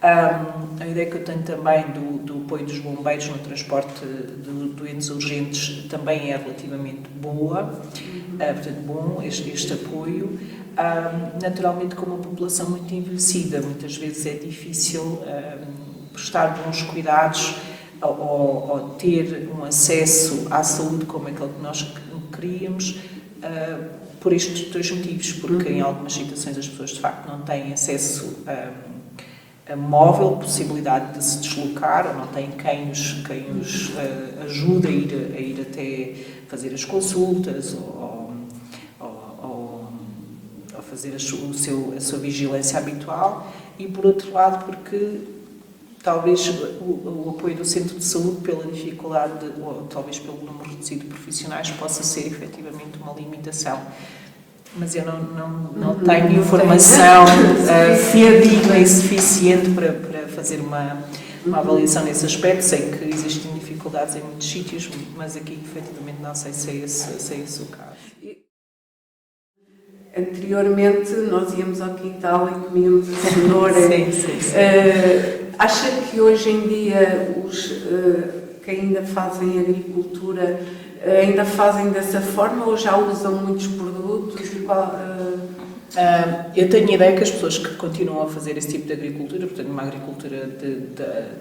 A ideia que eu tenho também do apoio dos bombeiros no transporte de doentes urgentes também é relativamente boa, portanto, bom este apoio. Naturalmente, com uma população muito envelhecida, muitas vezes é difícil prestar bons cuidados ou ter um acesso à saúde como aquele que nós queríamos, por estes dois motivos, porque em algumas situações as pessoas de facto não têm acesso a móvel, possibilidade de se deslocar, ou não têm quem os ajude a ir até fazer as consultas ou fazer a sua vigilância habitual, e por outro lado porque talvez o apoio do centro de saúde, pela dificuldade, ou talvez pelo número reduzido de profissionais, possa ser efetivamente uma limitação. Mas eu não tenho informação fidedigna e suficiente para fazer uma avaliação nesse aspecto. Sei que existem dificuldades em muitos sítios, mas aqui efetivamente não sei se é esse o caso.
Anteriormente nós íamos ao quintal e comíamos a cenoura.
Sim.
Acha que hoje em dia os que ainda fazem agricultura ainda fazem dessa forma ou já usam muitos produtos?
Eu tenho a ideia que as pessoas que continuam a fazer esse tipo de agricultura, portanto uma agricultura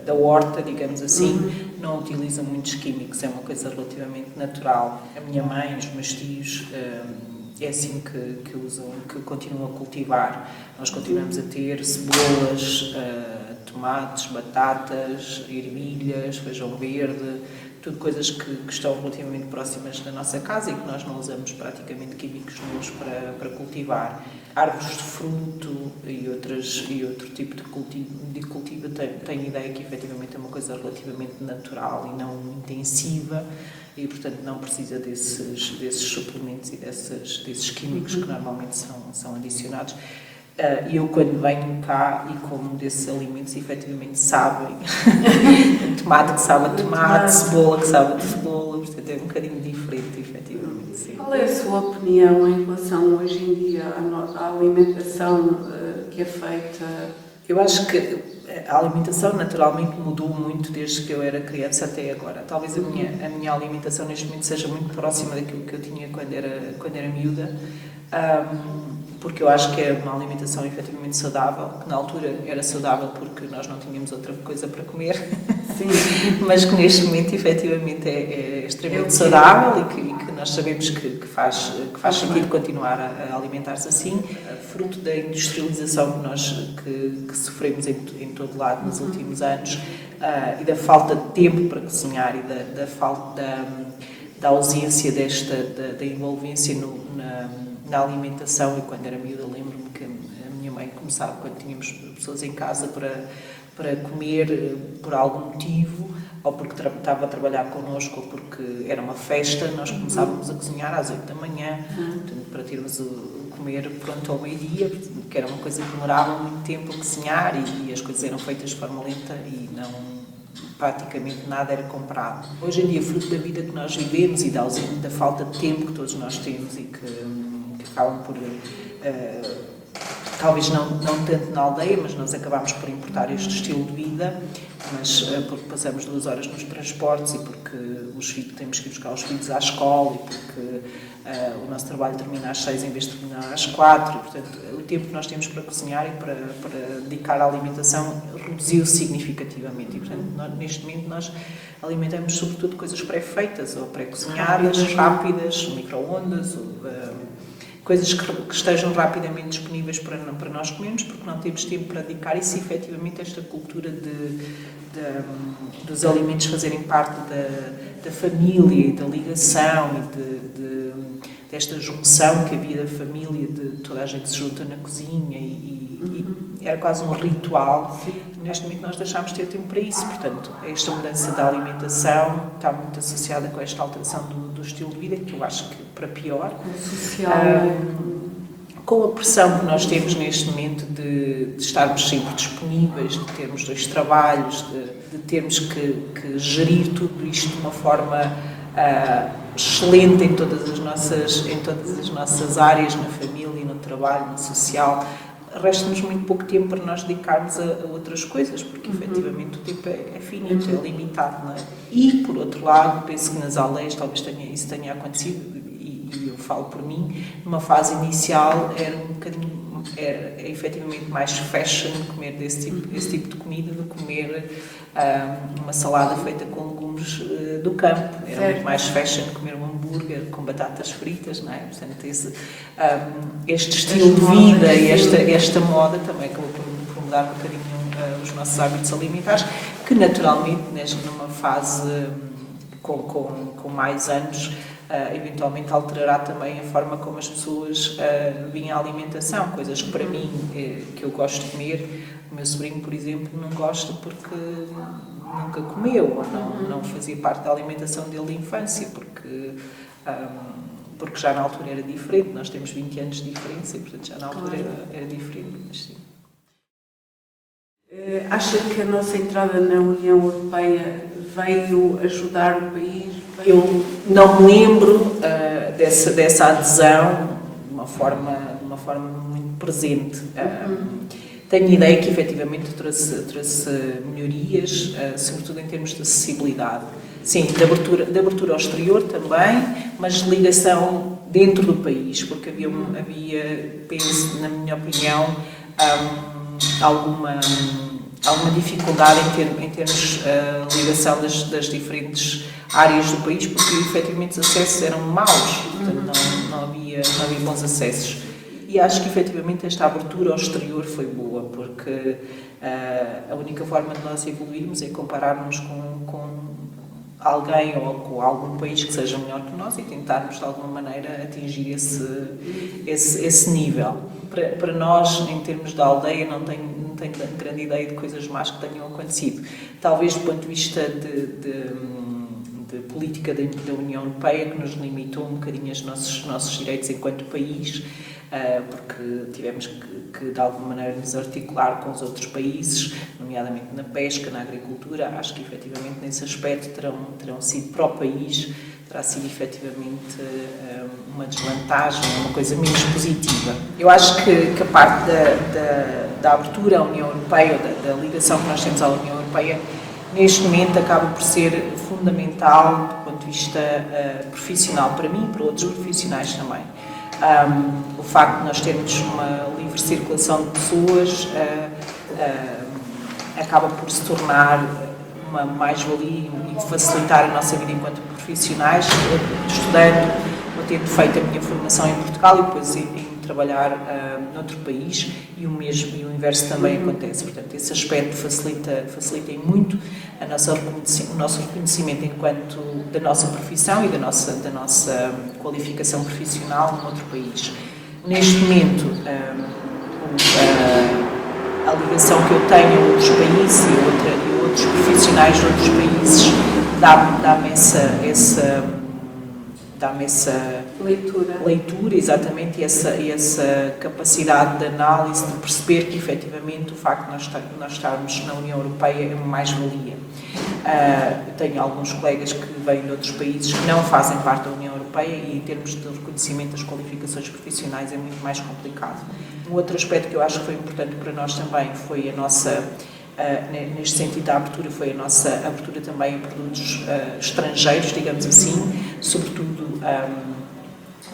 da horta, digamos assim, não utilizam muitos químicos, é uma coisa relativamente natural. A minha mãe, os meus tios, é assim que continuam a cultivar. Nós continuamos a ter cebolas, tomates, batatas, ervilhas, feijão verde, tudo coisas que estão relativamente próximas da nossa casa e que nós não usamos praticamente químicos nenhums para cultivar. Árvores de fruto e outro tipo de cultivo tenho ideia que efetivamente é uma coisa relativamente natural e não intensiva e, portanto, não precisa desses suplementos e desses químicos que normalmente são adicionados. Eu, quando venho cá e como desses alimentos, efetivamente sabem. Tomate que sabe a tomate, cebola que sabe a cebola, portanto é um bocadinho diferente, efetivamente. Sim.
Qual é a sua opinião em relação, hoje em dia, à alimentação que é feita?
Eu acho que A alimentação naturalmente mudou muito desde que eu era criança até agora. Talvez a minha alimentação neste momento seja muito próxima daquilo que eu tinha quando era miúda, porque eu acho que é uma alimentação efetivamente saudável, que na altura era saudável porque nós não tínhamos outra coisa para comer, sim, mas que neste momento efetivamente é extremamente saudável e que nós sabemos que faz sentido continuar a alimentar-se assim, fruto da industrialização que sofremos em todo lado nos últimos anos, e da falta de tempo para cozinhar e da falta da ausência da envolvência na alimentação. E quando era miúda lembro-me que a minha mãe começava, quando tínhamos pessoas em casa para comer por algum motivo, ou porque estava a trabalhar connosco, ou porque era uma festa, nós começávamos a cozinhar às 8 da manhã, portanto, para termos o comer pronto ao meio-dia, que era uma coisa que demorava muito tempo a cozinhar e as coisas eram feitas de forma lenta e praticamente nada era comprado. Hoje em dia, fruto da vida que nós vivemos e da falta de tempo que todos nós temos e que acabam por... talvez não tanto na aldeia, mas nós acabamos por importar este estilo de vida, mas porque passamos 2 horas nos transportes e porque temos que ir buscar os filhos à escola e porque o nosso trabalho termina às 6 em vez de terminar às 4, e, portanto, o tempo que nós temos para cozinhar e para dedicar à alimentação reduziu significativamente e, portanto, neste momento nós alimentamos sobretudo coisas pré-feitas ou pré-cozinhadas, rápidas, micro-ondas, coisas que estejam rapidamente disponíveis para nós comermos, porque não temos tempo para dedicar, e se efetivamente esta cultura dos alimentos fazerem parte da família e da ligação e desta junção que havia da família, de toda a gente se junta na cozinha e era quase um ritual. Neste momento nós deixámos de ter tempo para isso, portanto, esta mudança da alimentação está muito associada com esta alteração do estilo de vida, que eu acho que para pior. Com a pressão que nós temos neste momento de estarmos sempre disponíveis, de termos 2 trabalhos, de termos que gerir tudo isto de uma forma excelente em todas as nossas áreas, na família, no trabalho, no social, resta-nos muito pouco tempo para nós dedicarmos a outras coisas, porque efetivamente o tempo é finito, é limitado, não é? E, por outro lado, penso que nas aldeias talvez isso tenha acontecido, e eu falo por mim, numa fase inicial era um bocadinho, é efetivamente mais fashion comer esse tipo de comida do que comer uma salada feita com legumes do campo. Era muito mais fashion comer um hambúrguer com batatas fritas, não é? Portanto, este estilo de vida e esta moda também acabou por mudar um bocadinho os nossos hábitos alimentares, que naturalmente, numa fase com mais anos, eventualmente alterará também a forma como as pessoas veem a alimentação, coisas que para mim, que eu gosto de comer, o meu sobrinho, por exemplo, não gosta porque nunca comeu, ou não fazia parte da alimentação dele de infância, porque já na altura era diferente. Nós temos 20 anos de diferença e, portanto, já na altura era diferente. Mas, sim.
Acha que a nossa entrada na União Europeia veio ajudar o país?
Eu não me lembro dessa adesão de uma forma muito presente. Tenho ideia que efetivamente trouxe melhorias, sobretudo em termos de acessibilidade. Sim, de abertura ao exterior também, mas de ligação dentro do país, porque havia, penso, na minha opinião, alguma dificuldade em termos de ligação das diferentes áreas do país, porque efetivamente os acessos eram maus, portanto não havia bons acessos. E acho que efetivamente esta abertura ao exterior foi boa, porque a única forma de nós evoluirmos é compararmos com alguém ou com algum país que seja melhor que nós e tentarmos de alguma maneira atingir esse nível. Para nós, em termos de aldeia, não tenho grande ideia de coisas más que tenham acontecido. Talvez do ponto de vista de política da União Europeia, que nos limitou um bocadinho os nossos direitos enquanto país, porque tivemos que de alguma maneira nos articular com os outros países, nomeadamente na pesca, na agricultura. Acho que efetivamente nesse aspecto terão sido para o país, terá sido efetivamente uma desvantagem, uma coisa menos positiva. Eu acho que a parte da abertura à União Europeia, ou da ligação que nós temos à União Europeia, neste momento acaba por ser fundamental do ponto de vista profissional para mim e para outros profissionais também. O facto de nós termos uma livre circulação de pessoas acaba por se tornar uma mais-valia e facilitar a nossa vida enquanto profissionais, estudando ou tendo feito a minha formação em Portugal e depois em trabalhar noutro país, e o mesmo e o inverso também acontece. Portanto, esse aspecto facilita muito o nosso reconhecimento enquanto da nossa profissão e da nossa qualificação profissional num outro país. Neste momento, a ligação que eu tenho a outros países e outros profissionais de outros países dá-me essa leitura, exatamente, e essa capacidade de análise, de perceber que efetivamente o facto de nós estarmos na União Europeia é uma mais-valia. Eu tenho alguns colegas que vêm de outros países que não fazem parte da União Europeia e em termos de reconhecimento das qualificações profissionais é muito mais complicado. Um outro aspecto que eu acho que foi importante para nós também foi a nossa, neste sentido da abertura, foi a nossa abertura também a produtos estrangeiros, digamos assim, sobretudo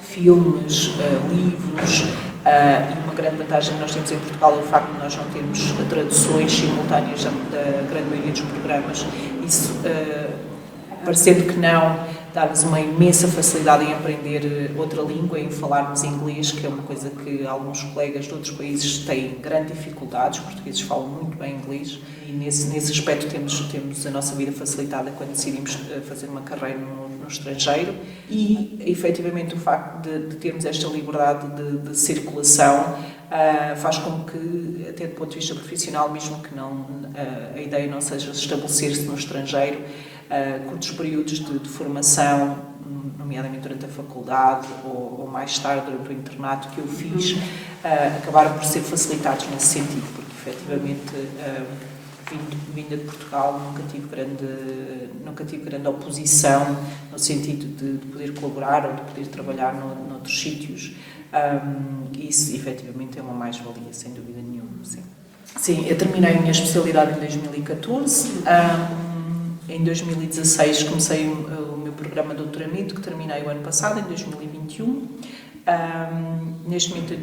filmes, livros, e uma grande vantagem que nós temos em Portugal é o facto de nós não termos traduções simultâneas da grande maioria dos programas. Isso, parecendo que não, dá-nos uma imensa facilidade em aprender outra língua, em falarmos inglês, que é uma coisa que alguns colegas de outros países têm grande dificuldade. Os portugueses falam muito bem inglês e nesse aspecto temos a nossa vida facilitada quando decidimos fazer uma carreira no estrangeiro, e efetivamente o facto de termos esta liberdade de circulação faz com que, até do ponto de vista profissional, mesmo que a ideia não seja estabelecer-se no estrangeiro, curtos períodos de formação, nomeadamente durante a faculdade ou mais tarde durante o internato que eu fiz, acabaram por ser facilitados nesse sentido, porque efetivamente vinda de Portugal nunca tive grande oposição no sentido de poder colaborar ou de poder trabalhar noutros sítios. Isso efetivamente é uma mais-valia, sem dúvida nenhuma. Sim, eu terminei a minha especialidade em 2014. Em 2016 comecei o meu programa de doutoramento, que terminei o ano passado, em 2021. Neste momento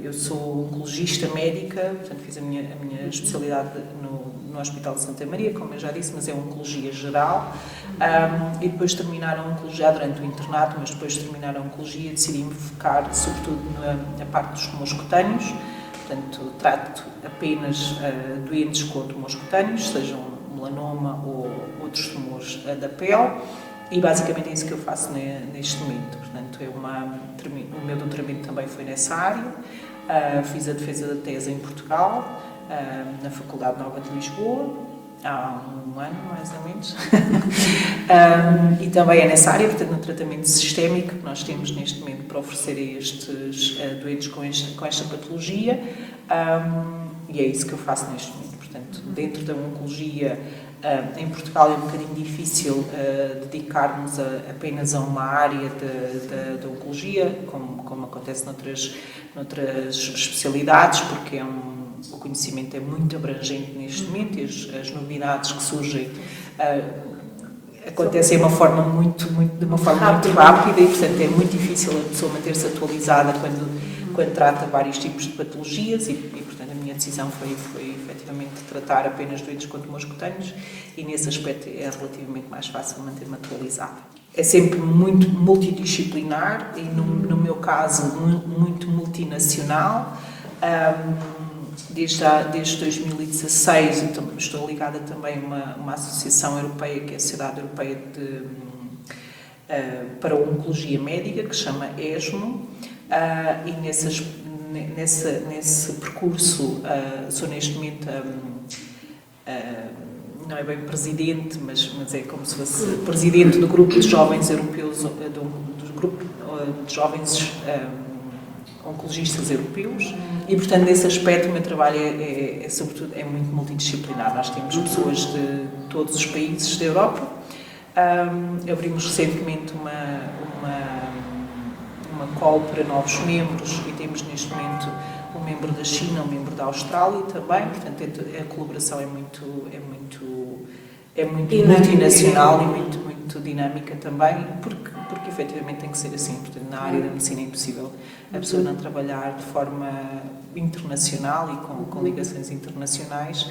eu sou oncologista médica, portanto fiz a minha especialidade no Hospital de Santa Maria, como eu já disse, mas é oncologia geral, e depois de terminar a oncologia durante o internato, mas depois de terminar a oncologia decidi-me focar sobretudo na parte dos tumores cutâneos. Portanto, trato apenas doentes com tumores cutâneos, sejam melanoma ou outros tumores da pele, e basicamente é isso que eu faço neste momento. Portanto, o meu doutoramento também foi nessa área. Fiz a defesa da tese em Portugal, na Faculdade Nova de Lisboa, há um ano mais ou menos. E também é nessa área, portanto, no tratamento sistémico que nós temos neste momento para oferecer a estes doentes com esta patologia, e é isso que eu faço neste momento. Portanto, dentro da oncologia, em Portugal é um bocadinho difícil dedicarmos apenas a uma área da oncologia, como acontece noutras especialidades, porque o conhecimento é muito abrangente neste momento e as novidades que surgem acontecem de uma forma muito rápida e, portanto, é muito difícil a pessoa manter-se atualizada quando trata vários tipos de patologias e portanto, a minha decisão foi efetivamente tratar apenas doentes com tumores cutâneos, e nesse aspecto é relativamente mais fácil manter-me atualizada. É sempre muito multidisciplinar e, no meu caso, muito multinacional. Desde 2016 estou ligada também a uma associação europeia, que é a Sociedade Europeia para a Oncologia Médica, que se chama ESMO, e nesse percurso sou neste momento, não é bem presidente, mas é como se fosse presidente do grupo de jovens europeus, do grupo de jovens oncologistas europeus, e portanto nesse aspecto o meu trabalho sobretudo muito multidisciplinar. Nós temos pessoas de todos os países da Europa. Abrimos recentemente uma call para novos membros e temos neste momento um um membro da China, um membro da Austrália também, portanto a colaboração é muito multinacional e muito dinâmica também, porque efetivamente tem que ser assim. Portanto, na área da medicina é impossível a pessoa não trabalhar de forma internacional e com ligações internacionais,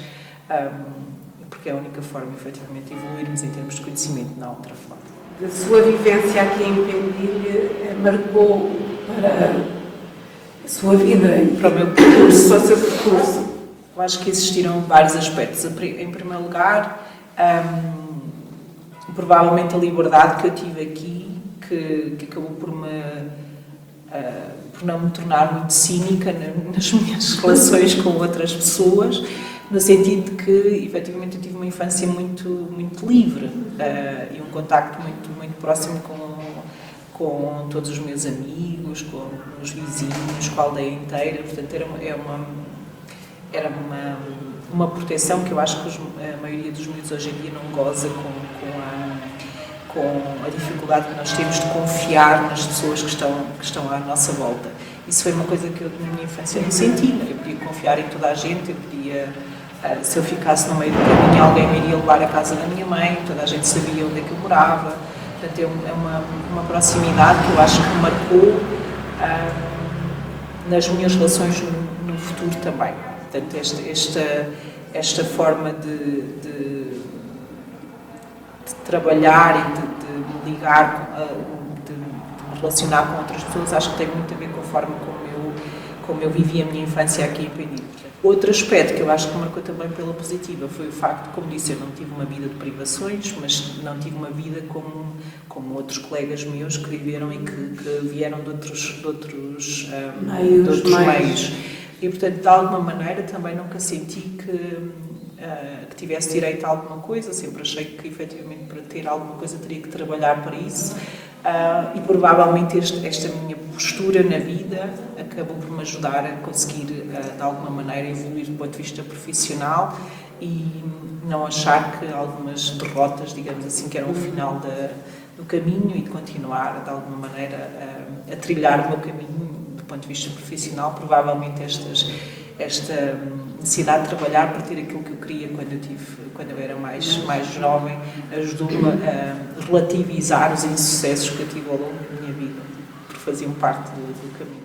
porque é a única forma, efetivamente, de evoluirmos em termos de conhecimento, não há outra forma.
A sua vivência aqui em Pendilha marcou para a sua vida e para o meu percurso, para o seu percurso?
Eu acho que existiram vários aspectos. Em primeiro lugar, provavelmente a liberdade que eu tive aqui, que acabou por não me tornar muito cínica nas minhas relações com outras pessoas, no sentido de que, efetivamente, eu tive uma infância muito livre e um contacto muito próximo com todos os meus amigos, com os vizinhos, com a aldeia inteira. Portanto, era uma proteção que eu acho que a maioria dos miúdos hoje em dia não goza com a dificuldade que nós temos de confiar nas pessoas que estão à nossa volta. Isso foi uma coisa que eu, na minha infância, não senti. Eu podia confiar em toda a gente, eu podia, se eu ficasse no meio do caminho, alguém me iria levar à casa da minha mãe, toda a gente sabia onde é que eu morava. Portanto, é uma proximidade que eu acho que me marcou nas minhas relações no futuro também. Portanto, esta forma de trabalhar e de me ligar, de me relacionar com outras pessoas, acho que tem muito a ver com a forma como eu vivi a minha infância aqui em Pendilha. Outro aspecto que eu acho que marcou também pela positiva foi o facto, como disse, eu não tive uma vida de privações, mas não tive uma vida como outros colegas meus que viveram e que vieram de outros meios. E, portanto, de alguma maneira também nunca senti que tivesse direito a alguma coisa, sempre achei que, efetivamente, para ter alguma coisa teria que trabalhar para isso, e provavelmente esta minha postura na vida acabou por me ajudar a conseguir, de alguma maneira, evoluir do ponto de vista profissional e não achar que algumas derrotas, digamos assim, que eram o final do caminho, e de continuar, de alguma maneira, a trilhar o meu caminho do ponto de vista profissional. Provavelmente esta necessidade de trabalhar para ter aquilo que eu queria quando eu era mais jovem ajudou-me a relativizar os insucessos que eu tive ao longo da minha vida, porque faziam parte do caminho.